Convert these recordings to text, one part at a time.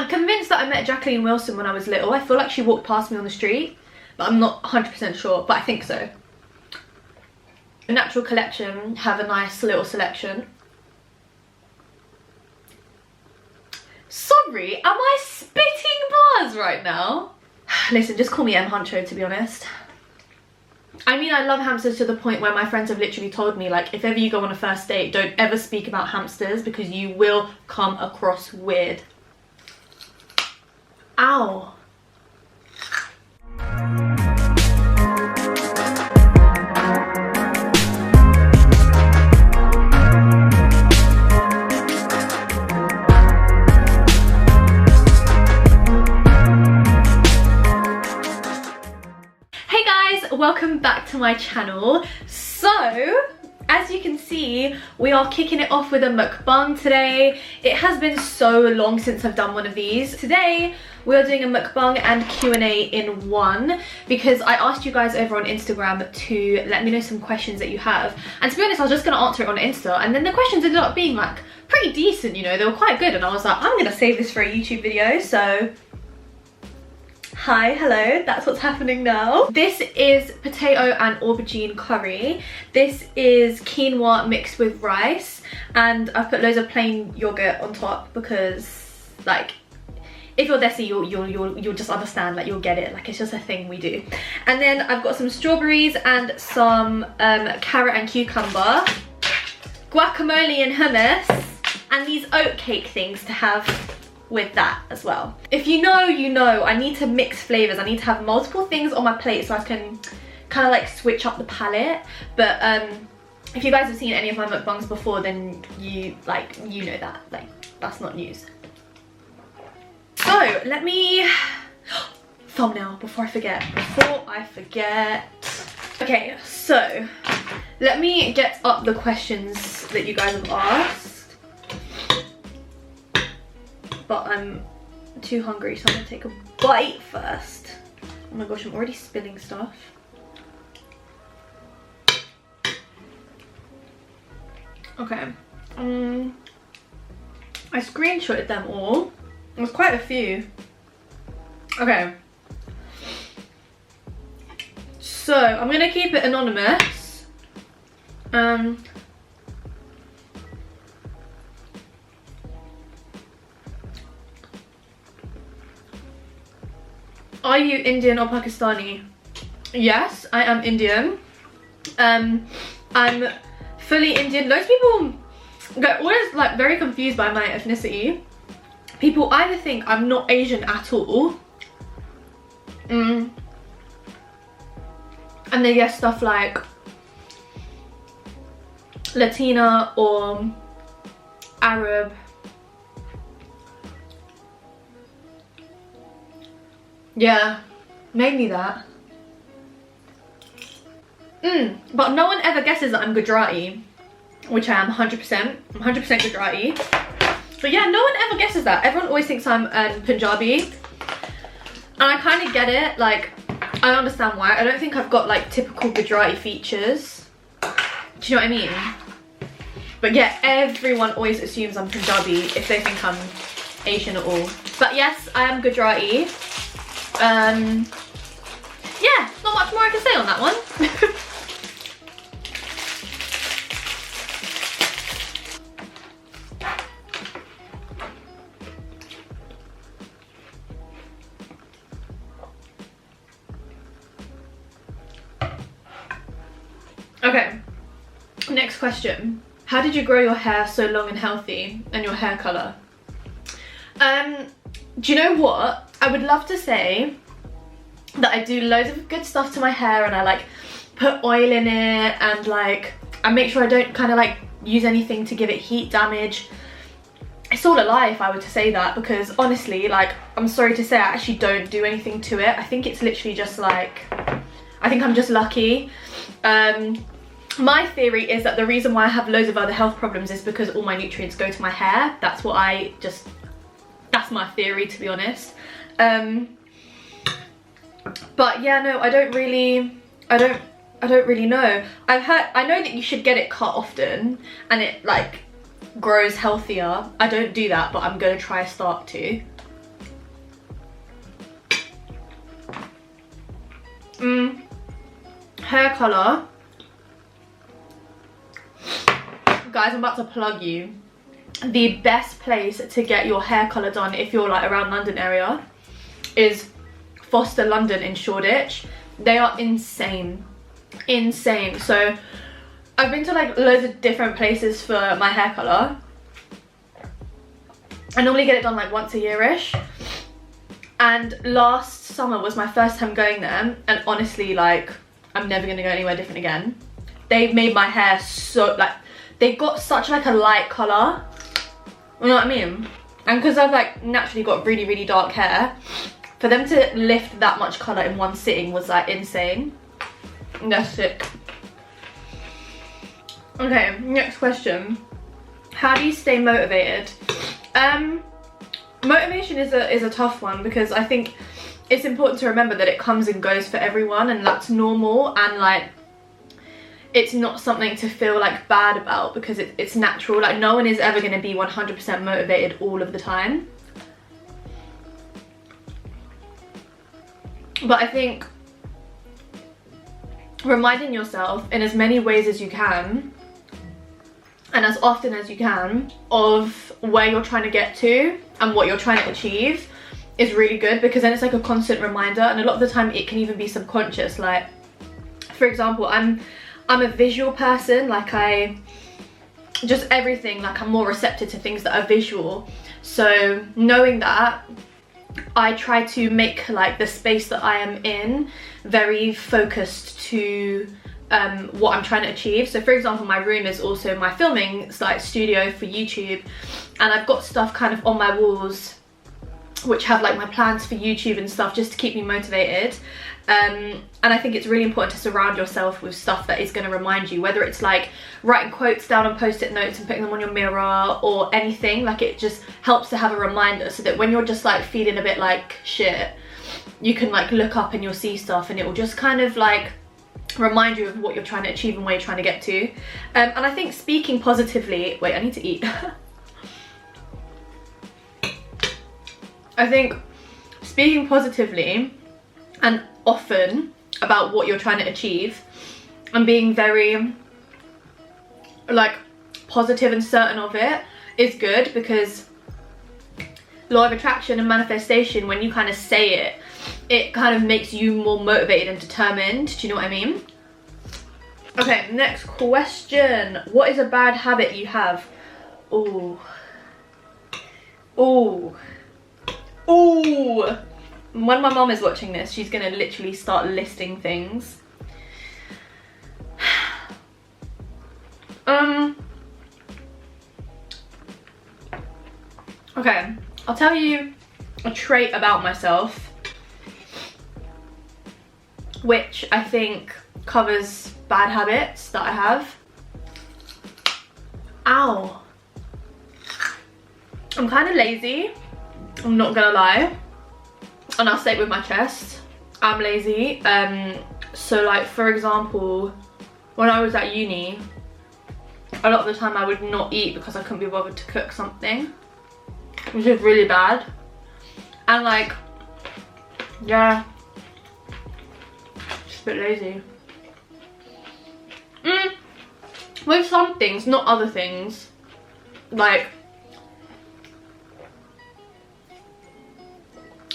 I'm convinced that I met Jacqueline Wilson when I was little. I feel like she walked past me on the street, but I'm not 100% sure, but I think so. The Natural Collection have a nice little selection. Sorry, am I spitting bars right now? Listen, just call me M Huncho, to be honest. I mean, I love hamsters to the point where my friends have literally told me, like, if ever you go on a first date, don't ever speak about hamsters because you will come across weird. Ow. Welcome back to my channel. So as you can see, we are kicking it off with a mukbang today. It has been so long since I've done one of these. Today we are doing a mukbang and Q&A in one because I asked you guys over on Instagram to let me know some questions that you have, and to be honest I was just going to answer it on Insta, and then the questions ended up being like pretty decent, you know, they were quite good, and I was like, I'm going to save this for a YouTube video. So hi, hello, that's what's happening now. This is potato and aubergine curry. This is quinoa mixed with rice, and I've put loads of plain yogurt on top because, like, if you're desi, you'll just understand, like, you'll get it, like, it's just a thing we do. And then I've got some strawberries and some carrot and cucumber, guacamole and hummus, and these oat cake things to have with that as well. If you know, you know, I need to mix flavors. I need to have multiple things on my plate so I can kind of like switch up the palette. But if you guys have seen any of my mukbangs before, then you know that, like, that's not news. So let me thumbnail before I forget. Okay, so let me get up the questions that you guys have asked. But I'm too hungry, so I'm gonna take a bite first. Oh my gosh, I'm already spilling stuff. Okay, I screenshotted them all. There's quite a few. Okay, so I'm gonna keep it anonymous. Are you Indian or Pakistani? Yes, I am Indian. I'm fully Indian. Loads of people get always like very confused by my ethnicity. People either think I'm not Asian at all, and they guess stuff like Latina or Arab. Yeah, mainly that. But no one ever guesses that I'm Gujarati, which I am 100%. I'm 100% Gujarati. But yeah, no one ever guesses that. Everyone always thinks I'm Punjabi. And I kind of get it, like, I understand why. I don't think I've got like typical Gujarati features. Do you know what I mean? But yeah, everyone always assumes I'm Punjabi if they think I'm Asian at all. But yes, I am Gujarati. Yeah, not much more I can say on that one. Okay, next question. How did you grow your hair so long and healthy, and your hair colour? Do you know what? I would love to say that I do loads of good stuff to my hair, and I like put oil in it, and like I make sure I don't kind of like use anything to give it heat damage. It's all a lie if I were to say that, because honestly, like, I'm sorry to say, I actually don't do anything to it. I think it's literally just like, I think I'm just lucky. My theory is that the reason why I have loads of other health problems is because all my nutrients go to my hair. That's what that's my theory, to be honest. But yeah, no, I don't really know. I know that you should get it cut often and it like grows healthier. I don't do that, but I'm gonna try start to. Hair colour. Guys, I'm about to plug you. The best place to get your hair colour done if you're like around London area is Foster London in Shoreditch. They are insane. Insane. So I've been to like loads of different places for my hair colour. I normally get it done like once a year-ish. And last summer was my first time going there, and honestly, like, I'm never gonna go anywhere different again. They made my hair so, like, they got such like a light colour. You know what I mean? And because I've like naturally got really, really dark hair, for them to lift that much colour in one sitting was like insane. And that's sick. Okay, next question. How do you stay motivated? Motivation is a tough one, because I think it's important to remember that it comes and goes for everyone, and that's normal, and like it's not something to feel like bad about, because it's natural. Like, no one is ever going to be 100% motivated all of the time. But I think reminding yourself in as many ways as you can, and as often as you can, of where you're trying to get to and what you're trying to achieve is really good, because then it's like a constant reminder, and a lot of the time it can even be subconscious. Like, for example, I'm a visual person. Like, just everything, like I'm more receptive to things that are visual. So knowing that, I try to make like the space that I am in very focused to what I'm trying to achieve. So for example, my room is also my filming like studio for YouTube, and I've got stuff kind of on my walls which have like my plans for YouTube and stuff, just to keep me motivated. And I think it's really important to surround yourself with stuff that is going to remind you, whether it's like writing quotes down on post-it notes and putting them on your mirror or anything. Like, it just helps to have a reminder, so that when you're just like feeling a bit like shit, you can like look up and you'll see stuff, and it will just kind of like remind you of what you're trying to achieve and where you're trying to get to. And I think speaking positively, wait, I need to eat. I think speaking positively and often about what you're trying to achieve, and being very like positive and certain of it, is good, because law of attraction and manifestation, when you kind of say it, it kind of makes you more motivated and determined. Do you know what I mean? Okay, next question. What is a bad habit you have? Ooh. Ooh. Ooh. When my mom is watching this, she's gonna literally start listing things. Okay, I'll tell you a trait about myself which I think covers bad habits that I have. Ow. I'm kind of lazy, I'm not gonna lie, and I'll say it with my chest. I'm lazy. So like, for example, when I was at uni, a lot of the time I would not eat because I couldn't be bothered to cook something, which is really bad. And like, yeah, just a bit lazy. With some things, not other things. Like,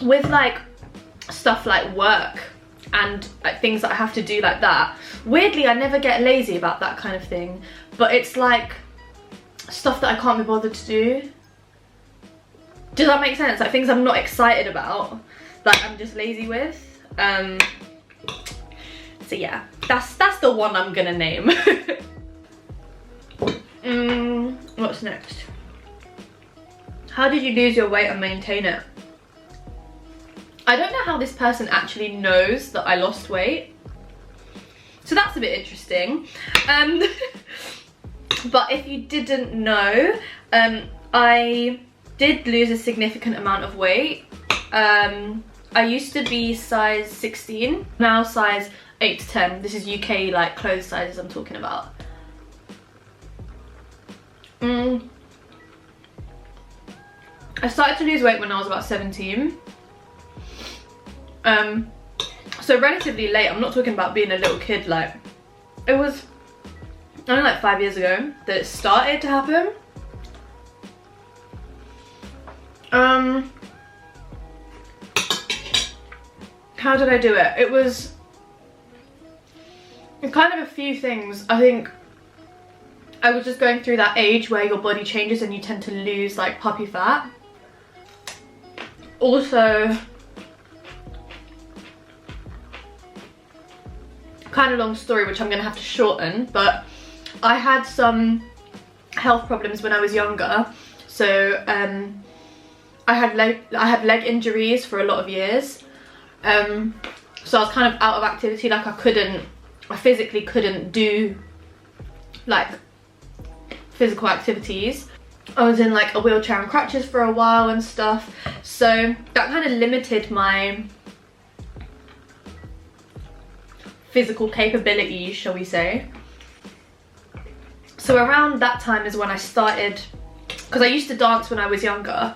with like stuff like work and like things that I have to do like that, weirdly I never get lazy about that kind of thing, but it's like stuff that I can't be bothered to do. Does that make sense? Like things I'm not excited about, like I'm just lazy with. So yeah, that's the one I'm gonna name. What's next? How did you lose your weight and maintain it? I don't know how this person actually knows that I lost weight, so that's a bit interesting. But if you didn't know, I did lose a significant amount of weight. I used to be size 16, now size 8 to 10. This is UK like clothes sizes I'm talking about. I started to lose weight when I was about 17. So So relatively late. I'm not talking about being a little kid. Like, it was only like 5 years ago that it started to happen. How did I do it? It was kind of a few things. I think I was just going through that age where your body changes and you tend to lose like puppy fat. Also, kind of long story which I'm gonna have to shorten, but I had some health problems when I was younger. So I had leg injuries for a lot of years. So I was kind of out of activity. Like I physically couldn't do like physical activities. I was in like a wheelchair and crutches for a while and stuff. So that kind of limited my physical capabilities, shall we say. So around that time is when I started, because I used to dance when I was younger.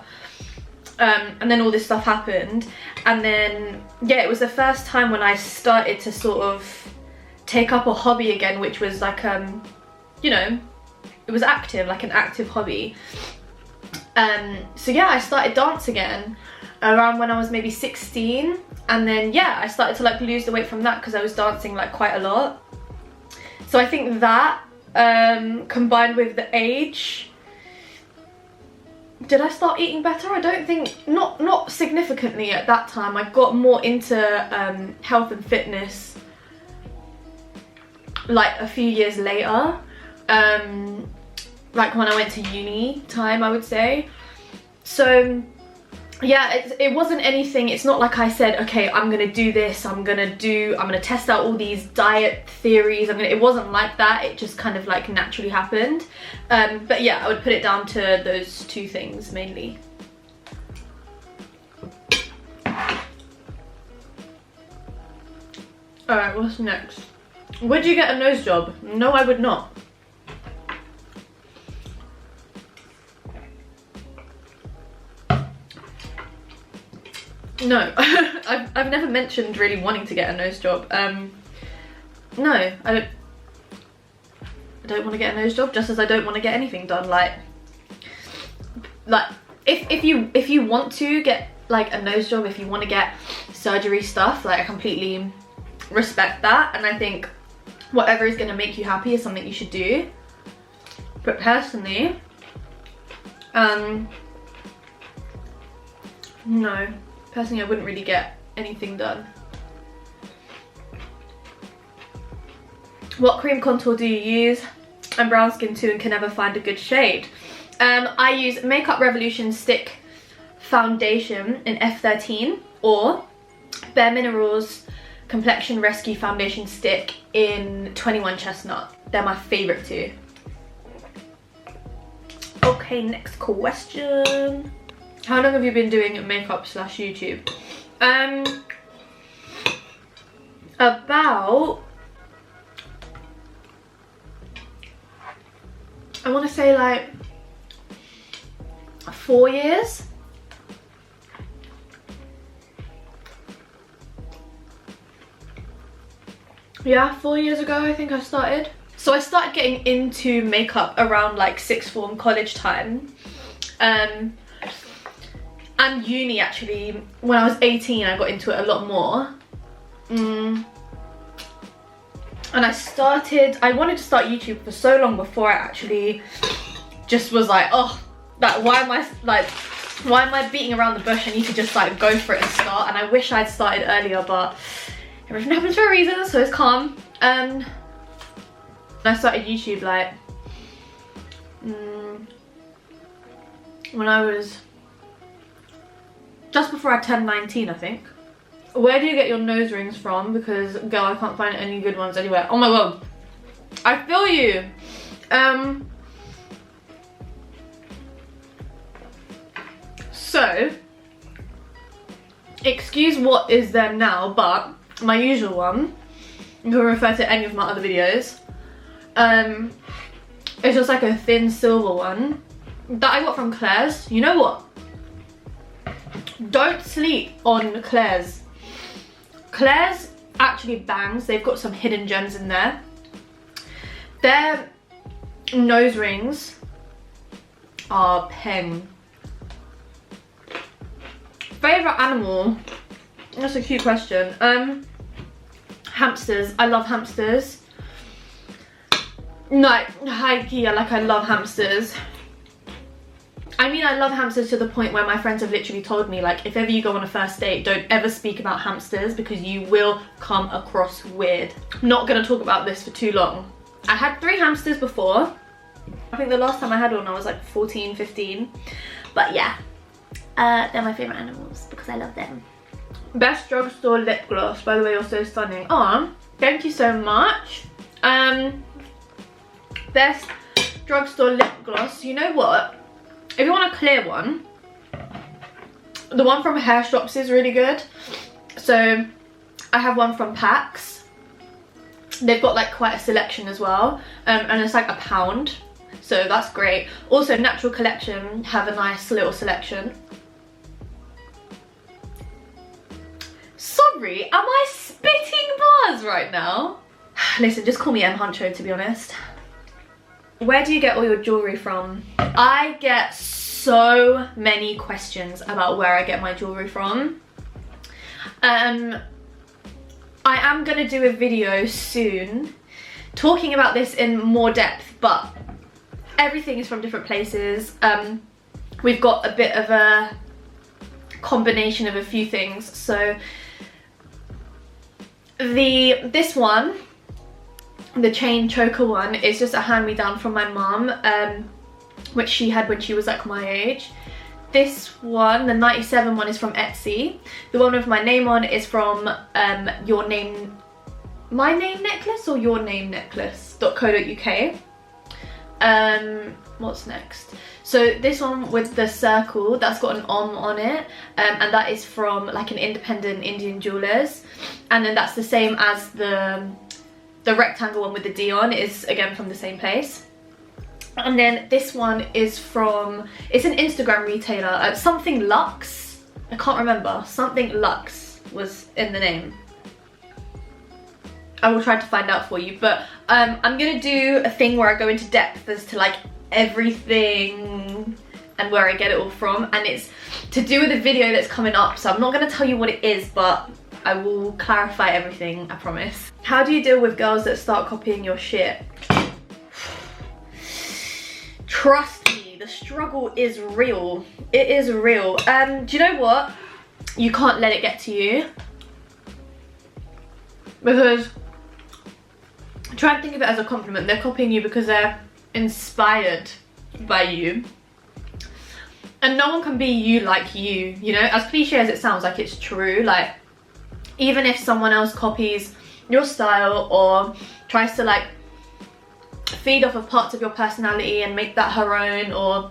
And then all this stuff happened, and then yeah, it was the first time when I started to sort of take up a hobby again, which was like you know, it was active, like an active hobby. So yeah, I started dance again around when I was maybe 16, and then yeah, I started to like lose the weight from that because I was dancing like quite a lot. So I think that combined with the age. Did I start eating better? I don't think, not significantly at that time. I got more into health and fitness like a few years later, like when I went to uni time, I would say. So yeah, it wasn't anything. It's not like I said, okay, I'm gonna do this, I'm gonna test out all these diet theories, it wasn't like that. It just kind of like naturally happened. But yeah, I would put it down to those two things mainly. Alright, what's next? Would you get a nose job? No, I would not. No, I've never mentioned really wanting to get a nose job. No, I don't want to get a nose job, just as I don't want to get anything done. Like if you want to get like a nose job, if you want to get surgery stuff, like I completely respect that, and I think whatever is going to make you happy is something you should do. But personally, no. Personally, I wouldn't really get anything done. What cream contour do you use? I'm brown skin too and can never find a good shade. I use Makeup Revolution Stick Foundation in F13 or Bare Minerals Complexion Rescue Foundation Stick in 21 Chestnut. They're my favourite two. Okay, next question. How long have you been doing makeup / YouTube? About, I want to say like 4 years. Yeah, 4 years ago I think I started. So I started getting into makeup around like sixth form, college time. And uni actually. When I was 18 I got into it a lot more. And I wanted to start YouTube for so long before I actually just was like, oh, that why am I beating around the bush? I need to just like go for it and start. And I wish I'd started earlier, but everything happens for a reason, so it's calm. I started YouTube like when I was just before I turned 19, I think. Where do you get your nose rings from? Because girl, I can't find any good ones anywhere. Oh my god, I feel you. So excuse what is there now, but my usual one, you can refer to any of my other videos. It's just like a thin silver one that I got from Claire's. You know what? Don't sleep on Claire's. Claire's actually bangs. They've got some hidden gems in there. Their nose rings are peng. Favorite animal? That's a cute question. Hamsters. I love hamsters. No, high-key, I love hamsters. I mean, I love hamsters to the point where my friends have literally told me, like, if ever you go on a first date, don't ever speak about hamsters because you will come across weird. I'm not going to talk about this for too long. I had 3 hamsters before. I think the last time I had one I was like 14, 15. But yeah, they're my favourite animals because I love them. Best drugstore lip gloss. By the way, you're so stunning. Oh, thank you so much. Best drugstore lip gloss. You know what? If you want a clear one, the one from Hair Shops is really good. So I have one from Pax. They've got like quite a selection as well, and it's like £1, so that's great. Also, Natural Collection have a nice little selection. Sorry, am I spitting bars right now? Listen, just call me M Huncho, to be honest. Where do you get all your jewellery from? I get so many questions about where I get my jewellery from. I am going to do a video soon talking about this in more depth, but everything is from different places. We've got a bit of a combination of a few things. So this one, the chain choker one, is just a hand-me-down from my mum, which she had when she was like my age. This one, the 97 one, is from Etsy. The one with my name on is from my name necklace or your name necklace.co.uk. What's next? So this one with the circle, that's got an on it, and that is from like an independent Indian jewellers. And then that's the same as the rectangle one with the D on, is again from the same place. And then this one is from, it's an Instagram retailer, something Luxe. I can't remember, something Luxe was in the name. I will try to find out for you, but I'm gonna do a thing where I go into depth as to like everything and where I get it all from, and it's to do with a video that's coming up, so I'm not gonna tell you what it is, but I will clarify everything, I promise. How do you deal with girls that start copying your shit? Trust me, the struggle is real. It is real. Do you know what? You can't let it get to you. Because try and think of it as a compliment. They're copying you because they're inspired by you. And no one can be you like you, you know? As cliche as it sounds, like, it's true. Like, even if someone else copies your style or tries to like feed off of parts of your personality and make that her own, or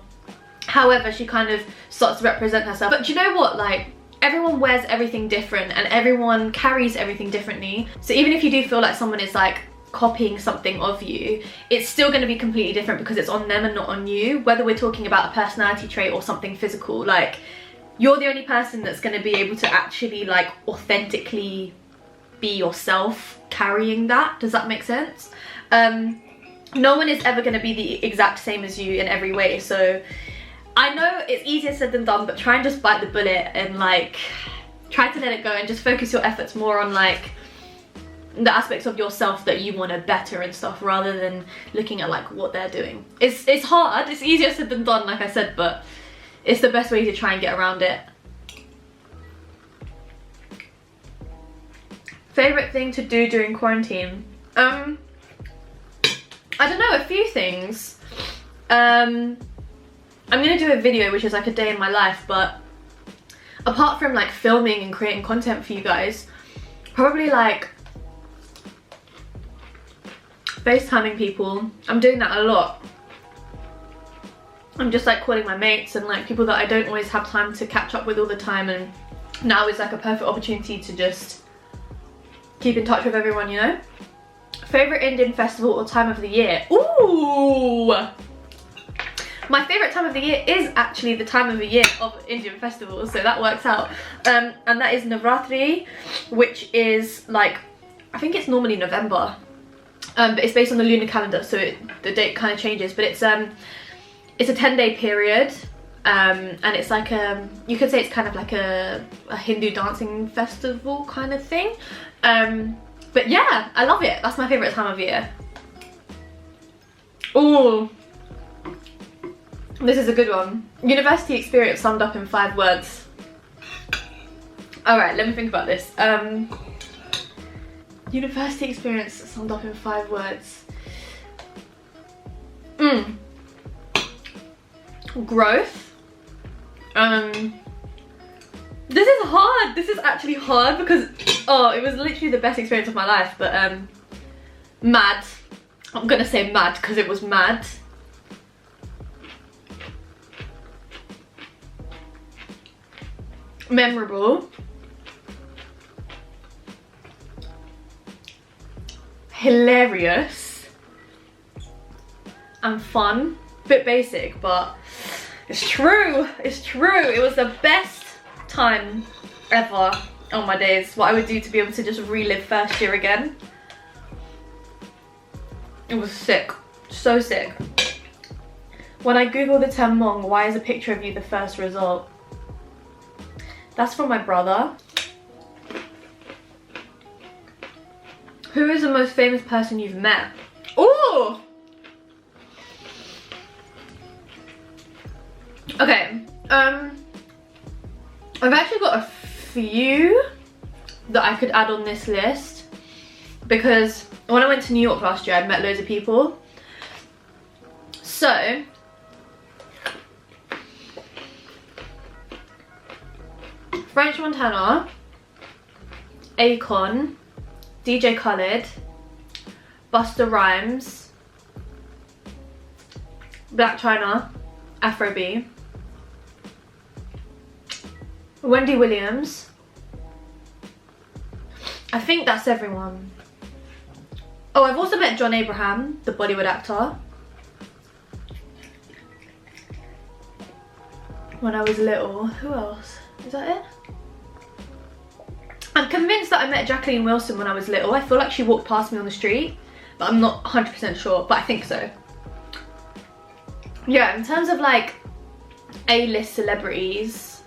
however she kind of starts to represent herself. But do you know what? Like, everyone wears everything different and everyone carries everything differently. So even if you do feel like someone is like copying something of you, it's still going to be completely different because it's on them and not on you. Whether we're talking about a personality trait or something physical, like, you're the only person that's going to be able to actually like authentically be yourself carrying that. Does that make sense? No one is ever going to be the exact same as you in every way. So I know it's easier said than done, but try and just bite the bullet and like try to let it go and just focus your efforts more on like the aspects of yourself that you want to better and stuff, rather than looking at like what they're doing. It's hard, it's easier said than done, like I said, but it's the best way to try and get around it. Favorite thing to do during quarantine? I don't know, a few things. I'm gonna do a video which is like a day in my life, but apart from like filming and creating content for you guys, probably like Facetiming people. I'm doing that a lot. I'm just like calling my mates and like people that I don't always have time to catch up with all the time, and now is like a perfect opportunity to just keep in touch with everyone, you know? Favorite Indian festival or time of the year? Ooh! My favorite time of the year is actually the time of the year of Indian festivals, so that works out. And that is Navratri, which is like I think it's normally November, but it's based on the lunar calendar, so the date kind of changes. But it's a 10-day period, and it's like you could say it's kind of like a Hindu dancing festival kind of thing. But yeah, I love it. That's my favourite time of year. Oh, this is a good one. University experience summed up in 5 words. Alright, let me think about this. University experience summed up in 5 words. Growth. This is hard. This is actually hard because, oh, it was literally the best experience of my life. But mad. I'm gonna say mad because it was mad. Memorable. Hilarious. And fun. Bit basic, but it's true. It's true. It was the best time ever on my days. What I would do to be able to just relive first year again. It was sick. So sick. When I Google the term Hmong, why is a picture of you the first result? That's from my brother. Who is the most famous person you've met? Ooh! Okay, I've actually got a few that I could add on this list because when I went to New York last year, I met loads of people. So, French Montana, Akon, DJ Khaled, Busta Rhymes, Black China, Afrobeat, Wendy Williams. I think that's everyone. Oh, I've also met John Abraham, the Bollywood actor. When I was little. Who else? Is that it? I'm convinced that I met Jacqueline Wilson when I was little. I feel like she walked past me on the street, but I'm not 100% sure, but I think so. Yeah, in terms of like A-list celebrities,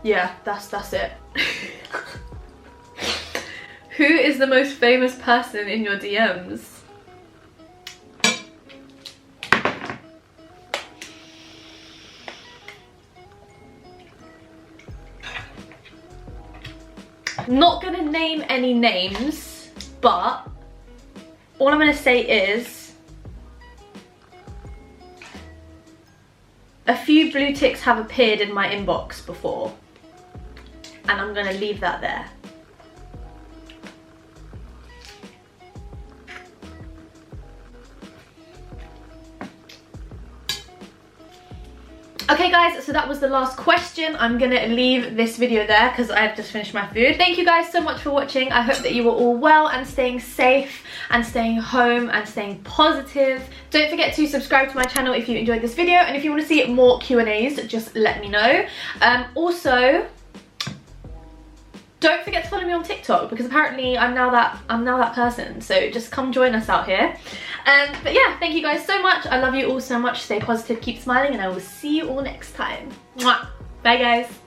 yeah, that's it. Who is the most famous person in your DMs? I'm not gonna name any names, but all I'm gonna say is a few blue ticks have appeared in my inbox before, and I'm gonna leave that there. Okay guys, so that was the last question. I'm gonna leave this video there because I've just finished my food. Thank you guys so much for watching. I hope that you were all well and staying safe and staying home and staying positive. Don't forget to subscribe to my channel if you enjoyed this video, and if you want to see more Q&As, just let me know. Also, don't forget to follow me on TikTok because apparently I'm now that person. So just come join us out here. But yeah, thank you guys so much. I love you all so much. Stay positive, keep smiling, and I will see you all next time. Mwah. Bye guys.